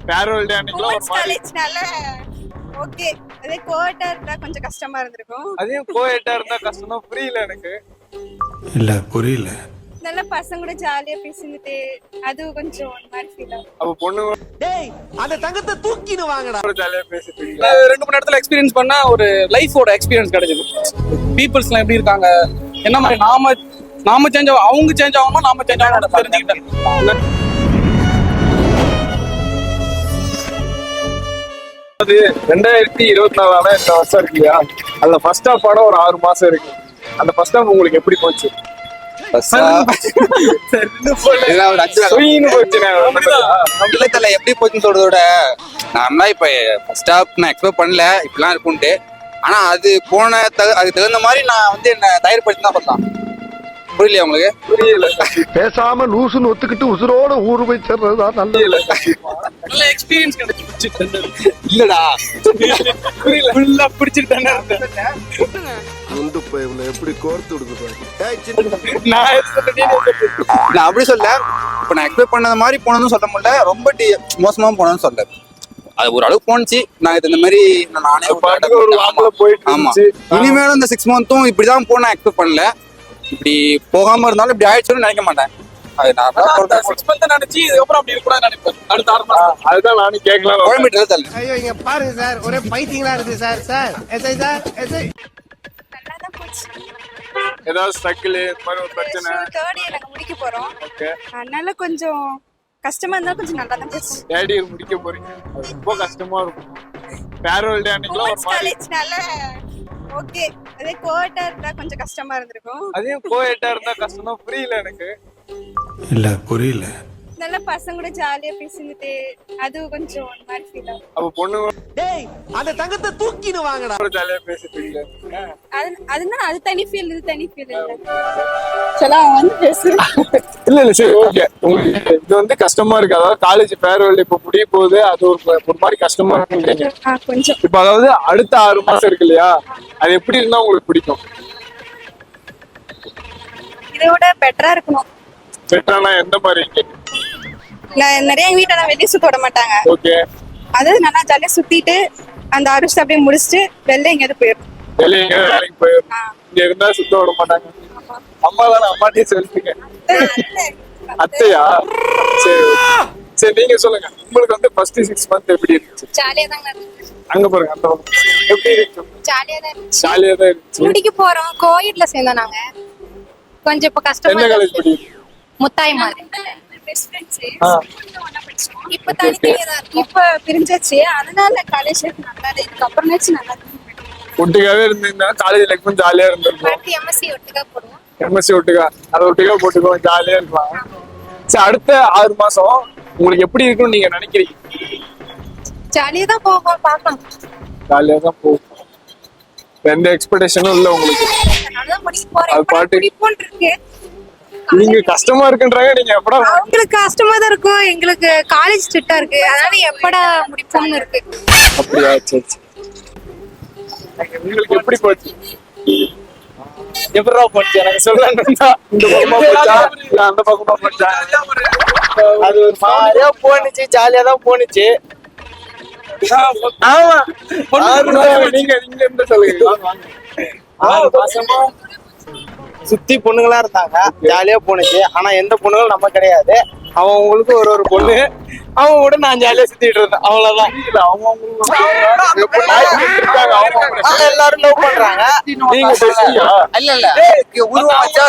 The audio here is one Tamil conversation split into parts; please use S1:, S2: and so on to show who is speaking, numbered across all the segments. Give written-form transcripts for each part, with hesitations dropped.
S1: ஃபேர்வெல் டே அன்னைக்குலாம் ஒரு மாதிரி
S2: காலேஜ்னால ஓகே. அதே கோட்டா இருந்தா கொஞ்சம் கஷ்டமா இருந்திருக்கும்.
S1: அதையும் கோயட்டா இருந்தா கஷ்டம் தான். புரியல எனக்கு.
S3: இல்ல புரியல.
S2: நல்ல பசங்க கூட ஜாலியா பேசிட்டு அது கொஞ்சம் ஒரு மாதிரி ஃபீல் ஆகும்.
S1: அப்ப பொண்ணு
S4: டேய் அந்த தங்கத்தை தூக்கிடு வாங்கடா.
S1: ஜாலியா பேசிட்டு
S5: ரெண்டு மணி நேரத்துல எக்ஸ்பீரியன்ஸ் பண்ணா ஒரு லைஃபோட எக்ஸ்பீரியன்ஸ் கிடைச்சது. பீப்புள்ஸ்லாம் எப்படி இருக்காங்க, என்ன மாதிரி நாம சேஞ்ச் ஆகும், அவங்க சேஞ்ச் ஆகாம நாம சேஞ்ச் ஆகணும் தெரிஞ்சுக்கிட்டேன்.
S1: 2024 இந்த வருஷம் இருக்கு இல்லையா, அதுல ஃபர்ஸ்ட் ஹாஃப் படம் ஒரு 6 மாசம் இருக்கு. அந்த ஃபர்ஸ்ட் ஹாஃப் உங்களுக்கு எப்படி போச்சு?
S6: எப்படி போச்சுன்னு சொல்றதோட நான் தான் இப்ப ஃபர்ஸ்ட் ஹாஃப் நான் எக்ஸ்பெக்ட் பண்ணல இப்படிலாம் இருக்கும்ட்டு. ஆனா அது அதுக்கு தகுந்த மாதிரி நான் வந்து என்ன தயார்படுத்தி தான் பண்ணலாம். புரியலையா உங்களுக்கு?
S1: புரியல.
S4: பேசாம லூசுன்னு ஒத்துக்கிட்டு உசுரோட ஊரு போய் சேர்றதுதான் நல்ல
S5: எக்ஸ்பீரியன்ஸ் கிடைச்சு
S6: இல்லடா
S5: புரியல. ஃபுல்லா பிடிச்சிட்டு தானே இருந்தேன்.
S4: முந்து போய் எப்படி கோர்த்து விடுது.
S6: நான் அப்படி சொல்ல, இப்ப நான் எக்ஸ்பெக்ட் பண்ணது மாதிரி போனதும் சொல்ல முடியல, ரொம்ப மோசமா போனதும் சொல்ல. அது ஒரு அளவுக்கு போனுச்சு. நான் இந்த மாதிரி நானே ஆமா இனிமேலும் இந்த 6 மந்த்தும் இப்படிதான் போன எக்ஸ்பெக்ட் பண்ணல. இப்படி போகாம இருந்தாலும் இப்படி ஆயிடுச்சுன்னு நினைக்க மாட்டேன். அது நான்
S5: 6 month நினைச்சு இதுக்கப்புறம் அப்படி இருக்க கூடாது நினைப்பேன். அடுத்த 6 மாசம்
S1: அதுதான் நானும் கேட்கலாம்.
S6: கோயம்பேட்டில் தள்ளு.
S4: ஐயோ இங்க பாருங்க சார், ஒரே பைத்தியங்களா இருக்கு sir. Sir SI sir SI
S2: நல்லா தான் போச்சு.
S1: ஏதாவது ஸ்ட்ரகிள் மாதிரி ஒரு பிரச்சனை?
S2: தேர்ட் இயர் நாங்க முடிக்க போறோம்.
S1: ஓகே.
S2: அதனால கொஞ்சம் கஷ்டமா இருந்தா கொஞ்சம் நல்லா தான் போச்சு.
S1: தேர்ட் இயர் முடிக்க போறீங்க, அது ரொம்ப கஷ்டமா இருக்கும். ஃபேர்வெல் டே அன்னைக்குலாம் ஒரு மாதிரி
S2: காலேஜ்னால ஓகே. அதே கோட்டா இருந்தா கொஞ்சம் கஷ்டமா இருந்திருக்கும்.
S1: அதையும் கோயட்டா இருந்தா கஷ்டம் தான். புரியல எனக்கு.
S3: இல்ல புரியல.
S2: நல்ல பசங்க கூட ஜாலியா பேசிட்டு அது கொஞ்சம் ஒரு மாதிரி ஃபீல் ஆகும்.
S1: அப்ப பொண்ணு
S4: டேய் அந்த தங்கத்தை தூக்கிடு வாங்கடா.
S1: ஜாலியா பேசிட்டு
S2: அதனால அது தனி ஃபீல், இது தனி ஃபீல் இல்ல. சரி வந்து பேசுறேன்.
S1: இல்ல சரி ஓகே. உங்களுக்கு இது வந்து கஷ்டமா இருக்கு. அதாவது காலேஜ் ஃபேர்வெல் இப்ப முடிய போகுது, அது ஒரு மாதிரி கஷ்டமா இருக்கு
S2: கொஞ்சம்.
S1: இப்ப அதாவது அடுத்த 6 மாசம் இருக்கு இல்லையா, அது எப்படி இருந்தா உங்களுக்கு பிடிக்கும்?
S2: இதோட பெட்டரா இருக்கணும்.
S1: பெட்டரானா எந்த மாதிரி?
S2: நிறைய எங்க வீட்டுல வெளியே சுத்த விட மாட்டாங்க.
S1: ஓகே.
S2: அதாவது நல்லா ஜாலியா சுத்திட்டு அந்த 6 வருஷம் அப்படியே முடிச்சுட்டு வெளில எங்கேயாவது போயிடும்.
S1: வெளியே எங்கேயாவது வேலைக்கு போயிடும். இங்க இருந்தா சுத்த விட மாட்டாங்க. அம்மா தானே, அம்மாட்டே சொல்லிட்டீங்க. அத்தையா? சரி சரி நீங்க சொல்லுங்க. உங்களுக்கு வந்து ஃபர்ஸ்ட் 6 மந்த் எப்படி இருந்துச்சு?
S2: ஜாலியா தாங்க இருந்துச்சு.
S1: அங்க பாருங்க, அந்த எப்படி இருக்கு?
S2: ஜாலியா தான் இருந்துச்சு.
S1: ஜாலியா தான் இருந்துச்சு.
S2: முடிக்க போறோம். கோயிட்ல சேர்ந்தோம் நாங்க. கொஞ்சம் இப்ப கஷ்டமா
S1: என்ன காலேஜ் படிக்கிறீங்க?
S2: முத்தாய் மாதிரி. இப்ப தனித்தனியா இப்ப பிரிஞ்சாச்சு. அதனால காலேஜ் நல்லா இருக்கு. அப்புறம் நல்லா
S1: ஒட்டுக்காவே இருந்தீங்கன்னா காலேஜ் லைஃப் ஜாலியா இருந்திருக்கும்.
S2: எம்எஸ்சி ஒட்டுக்கா போடுவோம்.
S1: எம்எஸ்சி ஒட்டுக்கா, அதை ஒட்டுக்கா போட்டுக்கோ, ஜாலியா இருக்கலாம். சரி அடுத்த 6 மாசம் உங்களுக்கு எப்படி இருக்கும்னு நீங்க நினைக்கிறீங்க?
S2: ஜாலியா தான் போவோம், பார்க்கலாம்.
S1: ஜாலியா தான் போகும். எந்த எக்ஸ்பெக்டேஷனும் இல்ல உங்களுக்கு?
S2: அதனால முடிக்க போறேன்.
S1: அது பாட்டு
S2: இருக்கு.
S1: நீங்க கஷ்டமா இருக்குன்றாங்க, நீங்க எப்படா?
S2: அவங்களுக்கு கஷ்டமா தான் இருக்கும், எங்களுக்கு காலேஜ் ஸ்ட்ரிக்ட்டா இருக்கு. அதனால எப்படா முடிப்போம்னு இருக்கு.
S1: அப்படியா? சரி சரி. உங்களுக்கு எப்படி போச்சு?
S5: எப்படா போச்சு எனக்கு சொல்லணும்.
S1: இந்த பக்கமா போச்சா இல்ல அந்த பக்கமா போச்சா?
S5: அது ஒரு மாதிரியா போனுச்சு, ஜாலியா தான் போனுச்சு. ஆமா
S1: நீங்க நீங்க என்ன சொல்லுங்க?
S5: 6 மாசமா சுத்தி பொண்ணுங்களா இருந்தாங்க, ஜாலியா போனுச்சு. ஆனா எந்த பொண்ணுங்களும் நம்ம கிடையாது. அவன் உங்களுக்கு ஒரு பொண்ணு, அவன் கூட நான் ஜாலியா சுத்திட்டு இருந்தேன். அவ்வளவுதான். எல்லாரும் லவ் பண்றாங்க.
S1: நீங்க பேசுறீங்க?
S5: இல்ல இல்ல உருவம் வச்சா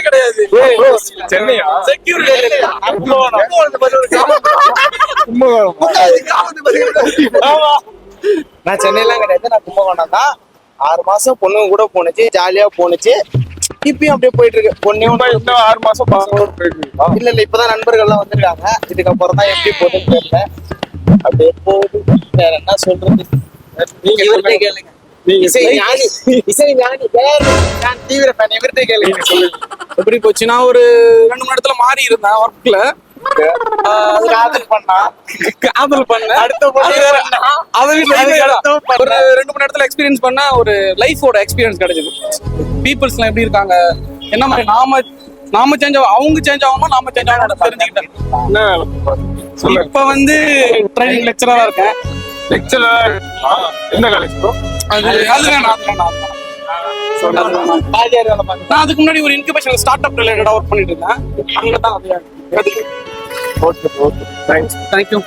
S5: கிடையாது.
S1: சென்னையா?
S5: நான் சென்னையெல்லாம் கிடையாது, நான் கும்பகோணம் தான். 6 மாசம் பொண்ணுங்க கூட போனுச்சு, ஜாலியா போனுச்சு. இப்பயும் அப்படியே போயிட்டு இருக்கு. பொண்ணு
S1: இன்னும் 6 மாசம் பசங்களோட போயிட்டு
S5: இல்ல இல்ல இப்பதான் நண்பர்கள்லாம் வந்திருக்காங்க. இதுக்கப்புறம் தான் எப்படி போகுதுன்னு தெரியல. அப்படியே போகுது. வேற என்ன சொல்றது?
S1: நீங்க
S5: இவர்கிட்ட கேளுங்க. இசை ஞானி நான் தீவிர ஃபேன். இவர்கிட்ட கேளுங்க. எப்படி போச்சு? நான் ஒரு 2 மணி நேரத்துல மாறி இருந்தேன் ஒர்க்ல. காதல் பண்ண அடுத்த ஒரு 2 மணி நேரத்துல எக்ஸ்பீரியன்ஸ் பண்ணா ஒரு லைஃபோட எக்ஸ்பீரியன்ஸ் கிடைச்சது. பீப்புள்ஸ்லாம் எப்படி இருக்காங்க, என்ன மாதிரி நாம சேஞ்ச் ஆகும், அவங்க சேஞ்ச் ஆகணும், நாம சேஞ்ச் ஆகணும் தெரிஞ்சுக்கிட்டேன்.
S1: என்ன வேலை பாக்குறீங்க? சொல்லுங்க.
S5: இப்ப வந்து ட்ரைனிங் லெக்சரரா இருக்கேன்.
S1: லெக்சரர் என்ன காலேஜ் ப்ரோ?
S5: அது வேணாம், அது வேணாம். நான் அதுக்கு முன்னாடி ஒரு இன்குபேஷன் ஸ்டார்ட் அப் ரிலேட்டடா ஒர்க் பண்ணிட்டு இருந்தேன். அங்கதான்
S1: ஓகே ஓகே தேங்க்ஸ்.
S5: தேங்க்யூ.